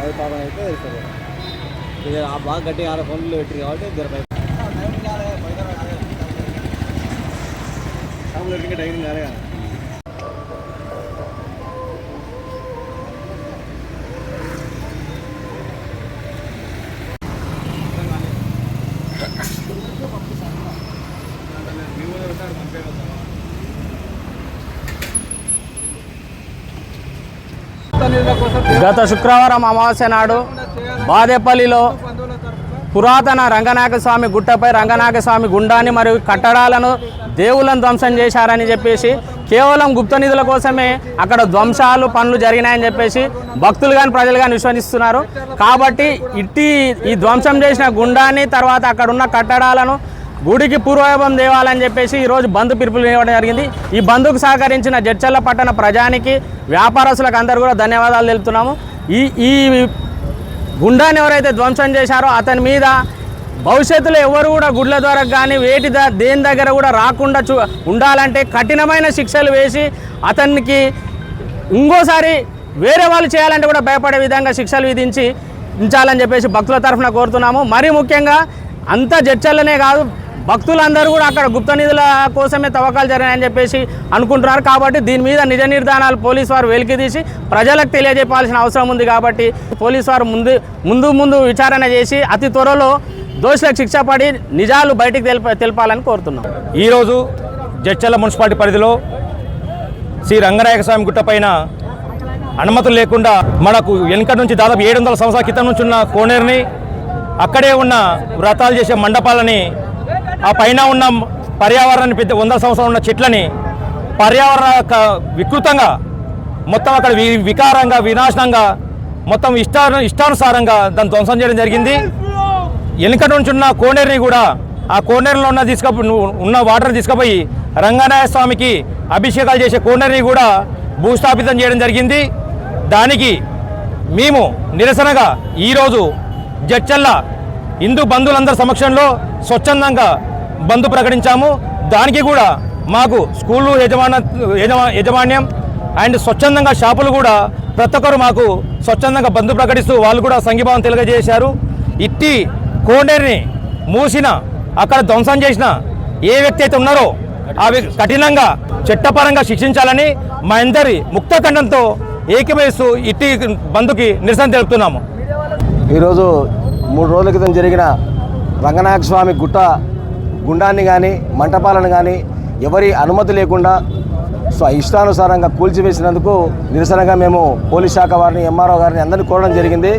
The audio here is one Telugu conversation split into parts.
అది పాపం అయితే తెలుస్తుంది ఇక బాగా గట్టిగా 6 ఫోన్లు పెట్టింది కాబట్టి ఇద్దరు టైం కాలే గత శుక్రవారం అమావాస్య నాడు బాదేపల్లిలో పురాతన రంగనాయకస్వామి గుట్టపై రంగనాయకస్వామి గుండాన్ని మరియు కట్టడాలను దేవులను ధ్వంసం చేశారని చెప్పేసి కేవలం గుప్త నిధుల కోసమే అక్కడ ధ్వంసాలు పనులు జరిగినాయని చెప్పేసి భక్తులు కానీ ప్రజలు కానీ విశ్వసిస్తున్నారు. కాబట్టి ఈ ధ్వంసం చేసిన గుండాన్ని తర్వాత అక్కడ ఉన్న కట్టడాలను గుడికి పూర్వవైభవం తేవాలని చెప్పేసి ఈరోజు బంద్ పిలుపులు ఇవ్వడం జరిగింది. ఈ బంద్కు సహకరించిన జడ్చర్ల పట్టణ ప్రజానికి వ్యాపారస్తులకు అందరూ కూడా ధన్యవాదాలు తెలుపుతున్నాము. ఈ గుండాన్ని ఎవరైతే ధ్వంసం చేశారో అతని మీద భవిష్యత్తులో ఎవరు కూడా గుడ్ల ద్వారా కానీ దేని దగ్గర కూడా రాకుండా ఉండాలంటే కఠినమైన శిక్షలు వేసి అతనికి ఇంకోసారి వేరే వాళ్ళు చేయాలంటే కూడా భయపడే విధంగా శిక్షలు విధించాలని చెప్పేసి భక్తుల తరఫున కోరుతున్నాము. మరీ ముఖ్యంగా అంతా జడ్చర్లనే కాదు భక్తులందరూ కూడా అక్కడ గుప్త నిధుల కోసమే తవ్వకాలు జరిగాయని చెప్పేసి అనుకుంటున్నారు. కాబట్టి దీని మీద నిజ నిర్ధారణాలు పోలీసు వారు వెలికితీసి ప్రజలకు తెలియజెప్పాల్సిన అవసరం ఉంది. కాబట్టి పోలీసు వారు ముందు విచారణ చేసి అతి త్వరలో దోషులకు శిక్ష పడి నిజాలు బయటికి తెలపాలని కోరుతున్నాం. ఈరోజు జడ్చర్ల మున్సిపాలిటీ పరిధిలో శ్రీ రంగనాయకస్వామి గుట్ట పైన అనుమతులు లేకుండా మనకు వెనుక నుంచి దాదాపు 700 సంవత్సరాల క్రితం నుంచి ఉన్న కోనేరుని అక్కడే ఉన్న వ్రతాలు చేసే మండపాలని ఆ పైన ఉన్న పర్యావరణాన్ని 100 సంవత్సరాలు ఉన్న చెట్లని పర్యావరణ వికృతంగా మొత్తం అక్కడ వికారంగా వినాశనంగా మొత్తం ఇష్టానుసారంగా దాన్ని ధ్వంసం చేయడం జరిగింది. వెనుక నుంచి ఉన్న కోనేరుని కూడా ఆ కోనేరులో ఉన్న వాటర్ని తీసుకుపోయి రంగనాయక స్వామికి అభిషేకాలు చేసే కోనేరుని కూడా భూస్థాపితం చేయడం జరిగింది. దానికి మేము నిరసనగా ఈరోజు జడ్చర్ల హిందూ బంధువులందరి సమక్షంలో స్వచ్ఛందంగా బంద్ ప్రకటించాము. దానికి కూడా మాకు స్కూళ్ళు యజమాన్యం అండ్ స్వచ్ఛందంగా షాపులు కూడా ప్రతి ఒక్కరు మాకు స్వచ్ఛందంగా బంద్ ప్రకటిస్తూ వాళ్ళు కూడా సంఘీభావం తెలియజేశారు. ఇట్టి కోనేరుని మూసిన అక్కడ ధ్వంసం చేసిన ఏ వ్యక్తి అయితే ఉన్నారో అవి కఠినంగా చట్టపరంగా శిక్షించాలని మా అందరి ముక్తఖండంతో ఏకీభవిస్తూ ఇట్టి బంద్కి నిరసన తెలుపుతున్నాము. ఈరోజు 3 రోజుల క్రితం జరిగిన రంగనాయక స్వామి గుండాన్ని కానీ మంటపాలను కానీ ఎవరి అనుమతి లేకుండా ఇష్టానుసారంగా కూల్చివేసినందుకు నిరసనగా మేము పోలీస్ శాఖ వారిని ఎంఆర్ఓ గారిని అందరినీ కోరడం జరిగింది.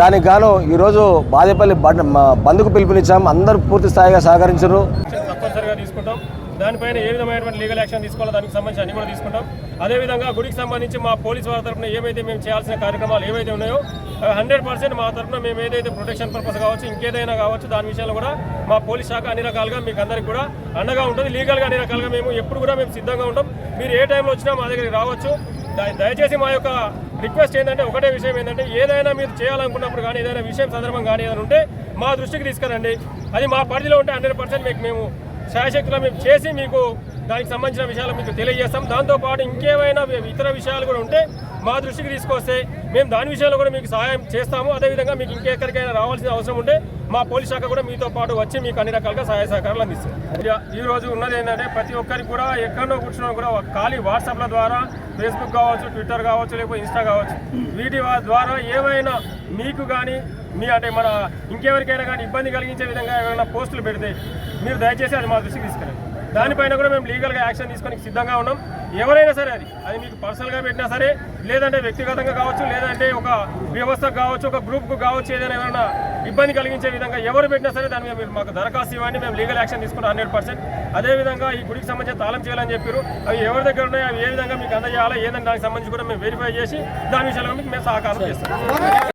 దానికి గాను ఈరోజు బాదేపల్లి బంద్కు పిలుపునిచ్చాము. అందరూ పూర్తి స్థాయిగా సహకరించారు. తప్పనిసరిగా తీసుకుంటాం. దానిపైన ఏ విధమైనటువంటి లీగల్ యాక్షన్ తీసుకోవాలో దానికి సంబంధించి అన్ని కూడా తీసుకుంటాం. అదేవిధంగా గుడికి సంబంధించి మా పోలీసు వారి తరఫున ఏవైతే మేము చేయాల్సిన కార్యక్రమాలు ఏవైతే ఉన్నాయో 100% మా తరఫున మేము ఏదైతే ప్రొటెక్షన్ పర్పస్ కావచ్చు ఇంకేదైనా కావచ్చు దాని విషయంలో కూడా మా పోలీస్ శాఖ అన్ని రకాలుగా మీకు అందరికీ కూడా అండగా ఉంటుంది. లీగల్గా అన్ని రకాలుగా మేము ఎప్పుడు కూడా మేము సిద్ధంగా ఉంటాం. మీరు ఏ టైంలో వచ్చినా మా దగ్గరికి రావచ్చు. దయచేసి మా యొక్క రిక్వెస్ట్ ఏంటంటే ఒకటే విషయం ఏంటంటే ఏదైనా మీరు చేయాలనుకున్నప్పుడు కానీ ఏదైనా విషయం సందర్భం కానీ ఏదైనా ఉంటే మా దృష్టికి తీసుకురండి. అది మా పరిధిలో ఉంటే 100% మేము శాయశక్తిలో మేము చేసి మీకు దానికి సంబంధించిన విషయాలు మీకు తెలియజేస్తాం. దాంతోపాటు ఇంకేమైనా ఇతర విషయాలు కూడా ఉంటే మా దృష్టికి తీసుకొస్తే మేము దాని విషయంలో కూడా మీకు సహాయం చేస్తాము. అదేవిధంగా మీకు ఇంకెక్కడికైనా రావాల్సిన అవసరం ఉంటే మా పోలీస్ శాఖ కూడా మీతో పాటు వచ్చి మీకు అన్ని రకాలుగా సహాయ సహకారాలు అందిస్తుంది. ఈ రోజు ఉన్నది ఏంటంటే ప్రతి ఒక్కరికి కూడా ఎక్కడో కూర్చున్నా కూడా ఖాళీ వాట్సాప్ల ద్వారా ఫేస్బుక్ కావచ్చు, ట్విట్టర్ కావచ్చు, లేకపోతే ఇన్స్టా కావచ్చు, వీటి ద్వారా ఏమైనా మీకు కానీ అంటే మన ఇంకెవరికైనా కానీ ఇబ్బంది కలిగించే విధంగా ఏమైనా పోస్టులు పెడితే మీరు దయచేసి అది మా దృష్టికి తీసుకురండి. దానిపైన కూడా మేము లీగల్గా యాక్షన్ తీసుకొని సిద్ధంగా ఉన్నాం. ఎవరైనా సరే అది మీకు పర్సనల్గా పెట్టినా సరే లేదంటే వ్యక్తిగతంగా కావచ్చు లేదంటే ఒక వ్యవస్థకు కావచ్చు ఒక గ్రూప్కు కావచ్చు ఏదైనా ఇబ్బంది కలిగించే విధంగా ఎవరు పెట్టినా సరే దాని మీద మీరు మాకు దరఖాస్తు ఇవ్వండి. మేము లీగల్ యాక్షన్ తీసుకుంటాం 100%. అదేవిధంగా ఈ గుడికి సంబంధించిన తాళం చేయాలని చెప్పారు. అవి ఎవరి దగ్గర ఉన్నాయో అవి ఏ విధంగా మీకు అందజేయాలో ఏదంటే దానికి సంబంధించి కూడా మేము వెరిఫై చేసి దాని విషయంలో మీకు మేము సహకారం చేస్తాం.